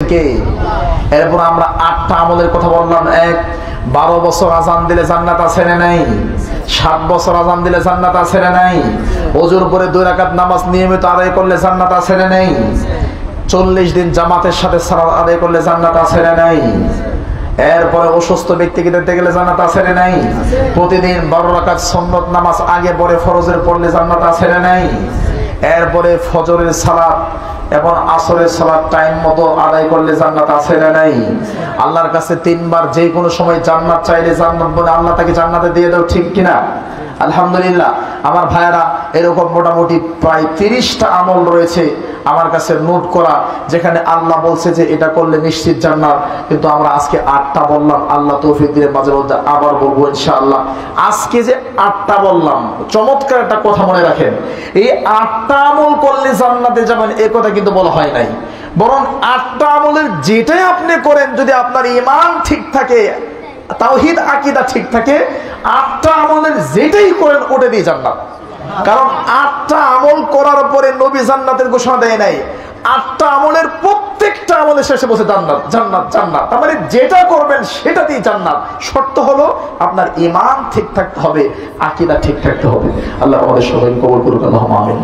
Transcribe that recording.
কে? এরপর আমরা 8টা আমলের কথা বললাম। 1, 12 বছর আযান দিলে জান্নাত আছে না নাই? 7 বছর আযান দিলে জান্নাত আছে না নাই? ওযুর পরে 2 রাকাত নামাজ নিয়মিত আদায় করলে জান্নাত আছে না নাই? 40 দিন জামাতের সাথে সালাত আদায় করলে জান্নাত আছে না নাই? এরপরে অসুস্থ ব্যক্তিকে দেখতে গেলে জান্নাত আছে না নাই? প্রতিদিন 12 রাকাত সুন্নাত নামাজ আগে পরে ফরজের পড়লে জান্নাত আছে না নাই? এরপরে ফজরের সালাত এবং আসরের সালাত টাইম মতো আদায় করলে জান্নাত আছে না নাই? আল্লাহর কাছে 3 বার যে কোনো সময় জান্নাত চাইলে জান্নাত বলে আল্লাহ তাকে জান্নাতে দিয়ে দাও, ঠিক কিনা? আলহামদুলিল্লাহ। আমার ভাইয়েরা, এরকম মোটামুটি প্রায় 30টা আমল রয়েছে আমার কাছে নোট করা, যেখানে আল্লাহ বলছে যে এটা করলে নিশ্চিত জান্নাত। কিন্তু আমরা আজকে 8টা বললাম, আল্লাহ তৌফিক দিলে মাঝে মধ্যে আবার বলবো ইনশাআল্লাহ। আজকে যে 8টা বললাম, চমৎকার একটা কথা মনে রাখেন, এই 8টা আমল করলে জান্নাতে যাবেন এই কথা কিন্তু বলা হয় নাই। বরং 8টা আমলের যেটাই আপনি করেন, যদি আপনার ঈমান ঠিক থাকে, তাওহীদ আকীদা ঠিক থাকে, 8টা আমলের যেটাই করেন ওটা দিয়ে জান্নাত। কারণ 8টা আমল করার পরে নবী জান্নাতের ঘোষণা দেয় নাই। 8টা আমলের প্রত্যেকটা আমলের শেষে বসে জান্নাত জান্নাত জান্নাত। তার মানে যেটা করবেন সেটাতেই জান্নাত। শর্ত হলো আপনার ঈমান ঠিক থাকতে হবে, আকীদা ঠিক থাকতে হবে। আল্লাহ আমাদের সবাই কবুল করুন, আল্লাহুম্মা আমিন।